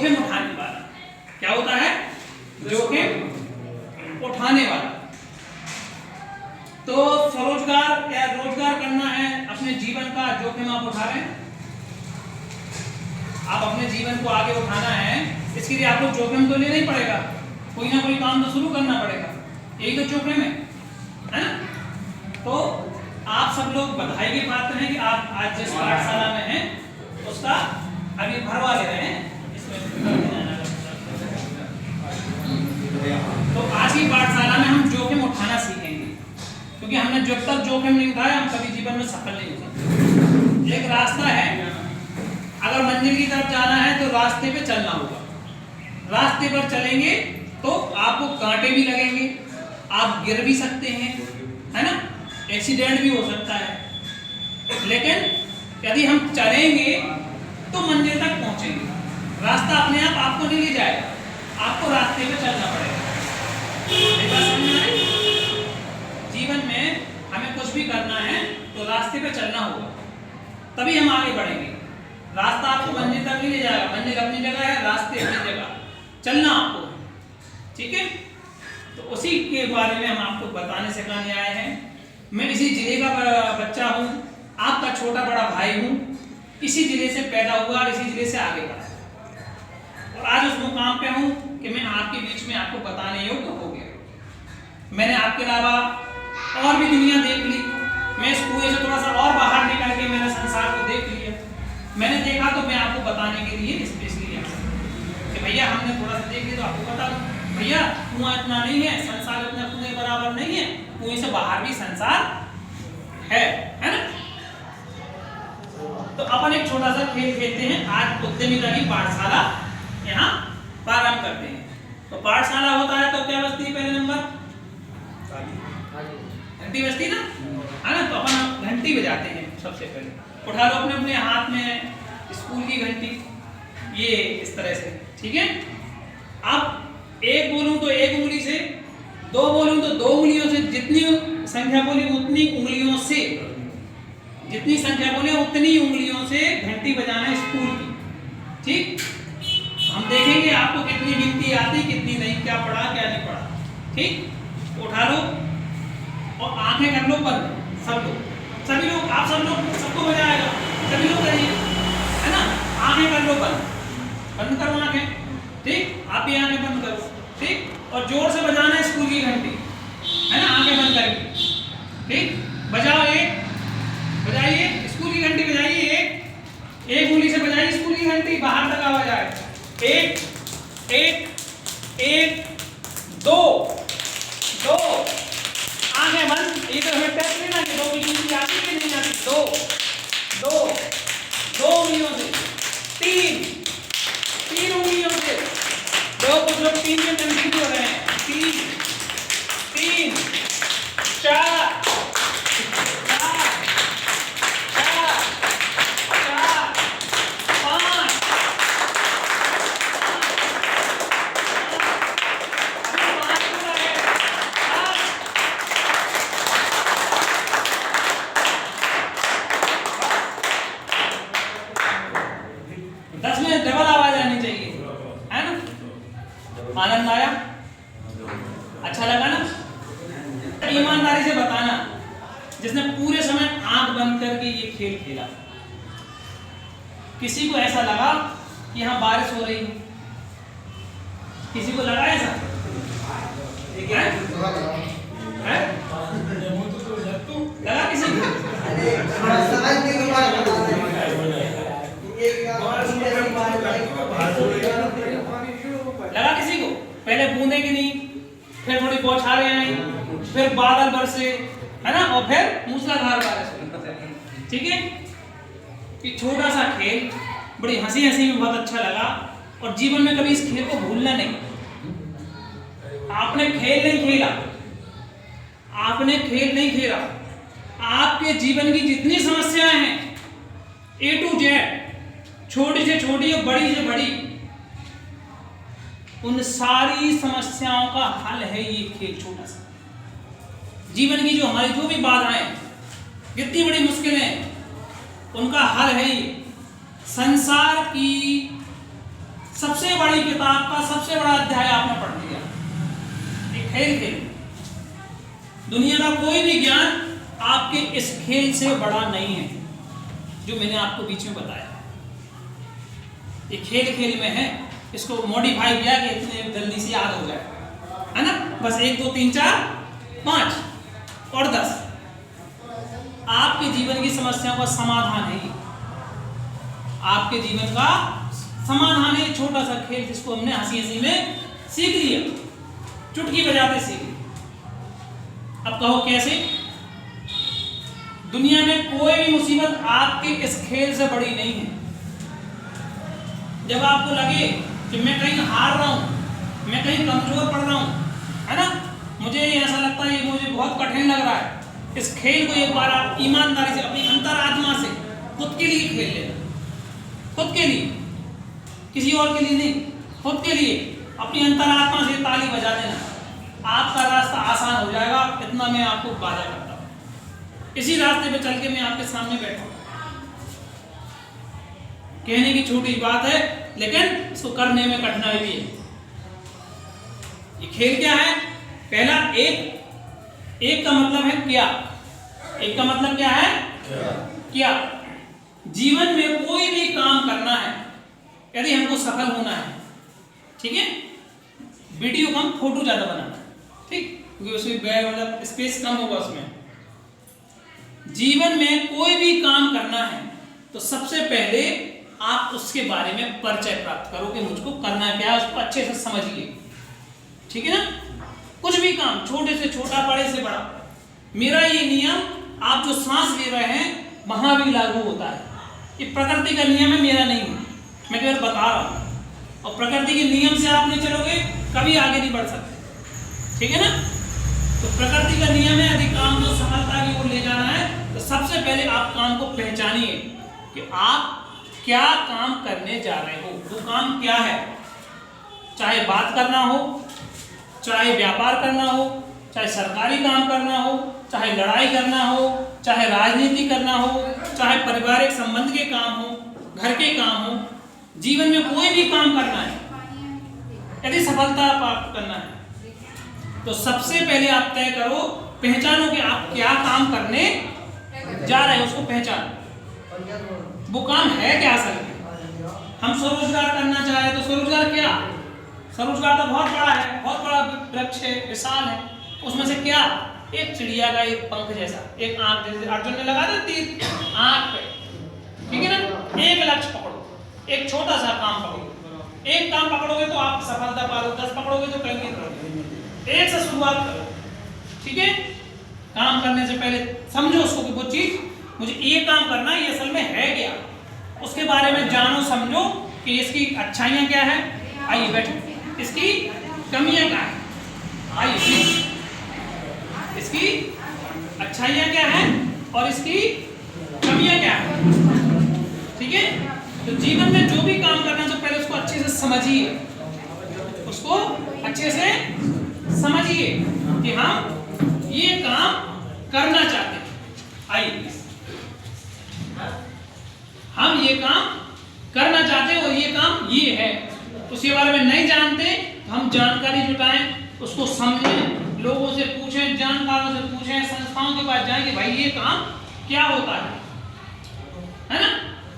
जोखिम उठाने वाला। क्या होता है? जोखिम उठाने वाला। तो स्वरोजगार या रोजगार करना है, अपने जीवन का जोखिम आप उठा रहे हैं, आप अपने जीवन को आगे उठाना है, इसके लिए आपको जोखिम तो लेना ही पड़ेगा, कोई ना कोई काम तो शुरू करना पड़ेगा, यही तो जोखिम है ना? तो आप सब लोग बधाई के पात्र हैं कि आप आज जिस पाठशाला में हैं उसका अभी भरवा ले रहे हैं। तो आज की पाठशाला में हम जोखिम उठाना सीखेंगे, क्योंकि हमने जब तक जोखिम नहीं उठाया हम कभी जीवन में सफल नहीं हो सकते। एक रास्ता है, अगर मंजिल की तरफ जाना है तो रास्ते पे चलना होगा। रास्ते पर चलेंगे तो आपको कांटे भी लगेंगे, आप गिर भी सकते हैं, है ना, एक्सीडेंट भी हो सकता है, लेकिन यदि हम चलेंगे तो मंजिल तक पहुंचेंगे। रास्ता अपने आप आपको नहीं ले जाएगा, आपको रास्ते पे चलना पड़ेगा। जीवन में हमें कुछ भी करना है तो रास्ते पे चलना होगा, तभी हम आगे बढ़ेंगे। रास्ता आपको मंजिल तक नहीं ले जाएगा, मंजिल अपनी जगह है, रास्ते अपनी जगह, चलना आपको, ठीक है। तो उसी के बारे में हम आपको बताने सिखाने आए हैं। मैं इसी जिले का बच्चा हूँ, आपका छोटा बड़ा भाई हूँ, इसी जिले से पैदा हुआ और इसी जिले से आगे बढ़ा, और आज उस मुकाम पे हूँ कि मैं आपके बीच में आपको बताने योग्य हो गया। मैंने आपके अलावा और भी दुनिया देख ली, मैं इस कुएं से थोड़ा सा और बाहर निकल के मैंने संसार को देख लिया। मैंने देखा तो मैं आपको बताने के लिए स्पेशली आया कि भैया हमने थोड़ा सा देख लिया तो आपको बता दूं, भैया कुआं इतना नहीं है, संसार इतना कुएं बराबर नहीं है, कुएं से बाहर भी संसार है ना। तो अपन एक छोटा सा खेल खेलते हैं। आज उद्यमिता की पाठशाला यहाँ प्रारंभ करते हैं। तो पाठशाला होता है तो क्या बजती है पहले नंबर? घंटी बजती ना, है ना। तो अपन घंटी बजाते हैं सबसे पहले। उठा लो अपने अपने हाथ में स्कूल की घंटी, ये इस तरह से, ठीक है। अब एक बोलूं तो एक उंगली से, दो बोलूं तो दो उंगलियों से, जितनी संख्या बोली उतनी उंगलियों से, जितनी संख्या बोले उतनी उंगलियों से घंटी बजाना स्कूल की, ठीक। हम देखेंगे आपको कितनी गिनती आती, कितनी नहीं, क्या पढ़ा क्या नहीं पढ़ा, ठीक। उठा लो और आंखें कर लो बंद, सब लोग, सभी लोग, आप सब लोग, सबको मजा आएगा, सभी लोग करिए, है ना। आंखें कर लो बंद, बंद करो आंखें, ठीक। आप भी आंखें बंद करो, ठीक। और जोर से बजाना है स्कूल की घंटी, है ना, आंखें बंद करके, ठीक। बजाओ, एक बजाइए स्कूल की घंटी, बजाइए, एक उंगली से बजाइए स्कूल की घंटी, बाहर तक आवाज आए। एक एक एक, दो दो, आंखें बंद। ये तो हमें टेस्ट लेना कि दो की गिनती आती है नहीं आती। दो दो दो उंगलियों से, तीन तीन उंगलियों से, दो, कुछ लोग तीन में कंफ्यूज हो रहे हैं। तीन तीन, चार चार चार चार, पाँच, डबल आवाज आनी चाहिए, है ना। आनंद आया, अच्छा लगा ना। ईमानदारी से बताना, जिसने पूरे समय आंख बंद करके ये खेल खेला, किसी को ऐसा लगा कि यहाँ बारिश हो रही है? किसी को लगा ऐसा? क्या है? लगा किसी को? लगा किसी को? पहले बूंदे गिरी, फिर थोड़ी बौछारें आई, फिर बादल बरसे, है ना, और फिर मूसलाधार बारिश, ठीक है। ये छोटा सा खेल बड़ी हंसी हंसी में बहुत अच्छा लगा, और जीवन में कभी इस खेल को भूलना नहीं। आपने खेल नहीं खेला, आपने खेल नहीं खेला, आपके जीवन की जितनी समस्याएं हैं A to Z, छोटी से छोटी और बड़ी से बड़ी, उन सारी समस्याओं का हल है ये खेल छोटा सा। जीवन की जो हमारी जो भी बाधाएं, जितनी बड़ी मुश्किलें, उनका हल है ये। संसार की सबसे बड़ी किताब का सबसे बड़ा अध्याय आपने पढ़ लिया। एक खेल खेल, दुनिया का कोई भी ज्ञान आपके इस खेल से बड़ा नहीं है जो मैंने आपको बीच में बताया। ये खेल खेल में है, इसको मॉडिफाई किया कि इतने जल्दी से याद हो जाए, है ना। बस 1 2 3 4 5 और 10 आपके जीवन की समस्याओं का समाधान है। आपके जीवन का समाधान है छोटा सा खेल जिसको हमने हंसी हंसी में सीख लिया, चुटकी बजाते सीख लिया। अब कहो कैसे? दुनिया में कोई भी मुसीबत आपके इस खेल से बड़ी नहीं है। जब आपको लगे कि मैं कहीं हार रहा हूं, मैं कहीं कमजोर पड़ रहा हूं, है ना, मुझे ऐसा लगता है ये मुझे बहुत कठिन लग रहा है, इस खेल को एक बार आप ईमानदारी से अपनी अंतरात्मा से खुद के लिए खेल लेना। खुद के लिए, किसी और के लिए नहीं, खुद के लिए अपनी अंतरात्मा से ताली बजा देना। आपका रास्ता आसान हो जाएगा। इतना मैं आपको वादा करता हूं। इसी रास्ते पे चल के मैं आपके सामने बैठा हूं। कहने की छोटी बात है लेकिन इसको करने में कठिनाई भी है। ये खेल क्या है? पहला एक का मतलब है क्या। एक का मतलब क्या है? क्या। जीवन में कोई भी काम करना है, यदि हमको सफल होना है, ठीक है, वीडियो कम फोटो ज्यादा बनाना, ठीक, क्योंकि उसमें मतलब स्पेस कम होगा उसमें। जीवन में कोई भी काम करना है तो सबसे पहले आप उसके बारे में परिचय प्राप्त करो कि मुझको करना क्या है, उसको अच्छे से समझिए, ठीक है ना। कुछ भी काम, छोटे से छोटा, बड़े से बड़ा। मेरा ये नियम आप जो सांस ले रहे हैं वहां भी लागू होता है। ये प्रकृति का नियम है, मेरा नहीं है, मैं केवल बता रहा हूं। और प्रकृति के नियम से आप नहीं चलोगे कभी आगे नहीं बढ़ सकते, ठीक है ना। तो प्रकृति का नियम है, यदि काम को सफलता की ओर ले जाना है तो सबसे पहले आप काम को पहचानिए कि आप क्या काम करने जा रहे हो। वो काम क्या है? चाहे बात करना हो, चाहे व्यापार करना हो, चाहे सरकारी काम करना हो, चाहे लड़ाई करना हो, चाहे राजनीति करना हो, चाहे पारिवारिक संबंध के काम हो, घर के काम हो, जीवन में कोई भी काम करना है, यदि सफलता प्राप्त करना है तो सबसे पहले आप तय करो, पहचानो कि आप क्या काम करने जा रहे हो। उसको पहचानो, वो काम है क्या असल में। हम स्वरोजगार करना चाहे तो स्वरोजगार क्या? स्वरोजगार तो बहुत बड़ा है, बहुत बड़ा वृक्ष है, विशाल है। उसमें से क्या? एक चिड़िया का एक पंख जैसा, एक आंख जैसे अर्जुन ने लगा दी आंख पे, ठीक है ना। एक लक्ष्य पकड़ो, एक छोटा सा काम पकड़ो। एक काम पकड़ोगे तो आप सफलता पाओगे, 10 पकड़ोगे तो कहीं नहीं पकड़ोगे। एक से शुरुआत करो, ठीक है। काम करने से पहले समझो उसको कि वो चीज मुझे ये काम करना है, ये असल में है क्या, उसके बारे में जानो, समझो कि इसकी अच्छाइयाँ क्या है। आइए बैठो। इसकी कमियाँ क्या है, आइए। इसकी अच्छाइयाँ क्या है और इसकी कमियाँ क्या है, ठीक है। तो जीवन में जो भी काम करना है तो पहले उसको अच्छे से समझिए, उसको अच्छे से समझिए कि हम ये काम करना चाहते हैं। आइए, हम ये काम करना चाहते हैं और ये काम ये है। उसके बारे में नहीं जानते तो हम जानकारी जुटाएं, उसको समझें, लोगों से पूछें, जानकारों से पूछें, संस्थाओं के पास जाएं कि भाई ये काम क्या होता है ना।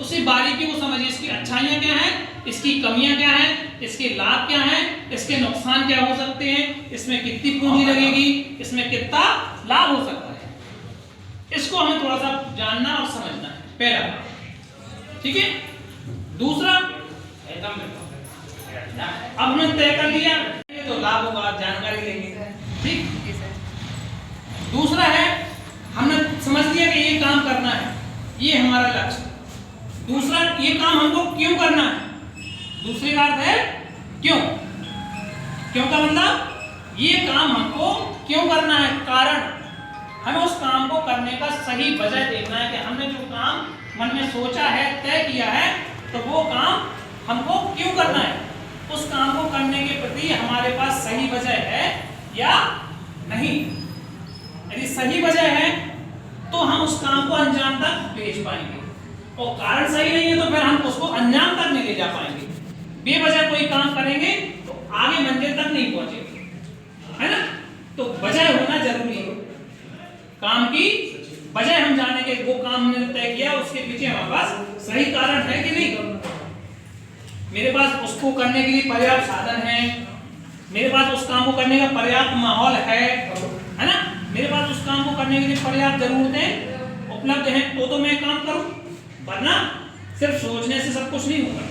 उसी बारीकी को समझिए, इसकी अच्छाइयाँ क्या हैं, इसकी कमियां क्या हैं, इसके लाभ क्या हैं, इसके नुकसान क्या हो सकते हैं, इसमें कितनी पूंजी लगेगी, इसमें कितना लाभ हो सकता है। इसको हमें थोड़ा सा जानना और समझना है, पहला, ठीक है। दूसरा, अब हमने तय कर लिया तो लाभ होगा, जानकारी लेंगे, ठीक। दूसरा है, हमने समझ लिया कि ये काम करना है, ये हमारा लक्ष्य। दूसरा, ये काम हमको क्यों करना है। दूसरे का अर्थ है क्यों। क्यों का मतलब ये काम हमको क्यों करना है, कारण। हमें उस काम को करने का सही वजह देखना है कि हमने जो काम मन में सोचा है, तय किया है, तो वो काम हमको क्यों करना है। उस काम को करने के प्रति हमारे पास सही वजह है या नहीं। यदि सही वजह है तो हम उस काम को अंजाम तक भेज पाएंगे, और कारण सही नहीं है तो फिर हम उसको अंजाम तक नहीं ले जा पाएंगे। बेवजह कोई काम करेंगे तो आगे मंजिल तक नहीं पहुंचेंगे, है ना। तो वजह होना जरूरी है, काम की वजह हम जानेंगे, वो काम हमने तय किया उसके पीछे हमारे पास सही कारण है कि नहीं, मेरे पास उसको करने के लिए पर्याप्त साधन है, मेरे पास उस काम को करने का पर्याप्त माहौल है ना, मेरे पास उस काम को करने के लिए पर्याप्त जरूरतें उपलब्ध हैं, तो मैं काम करूं, वरना सिर्फ सोचने से सब कुछ नहीं होगा।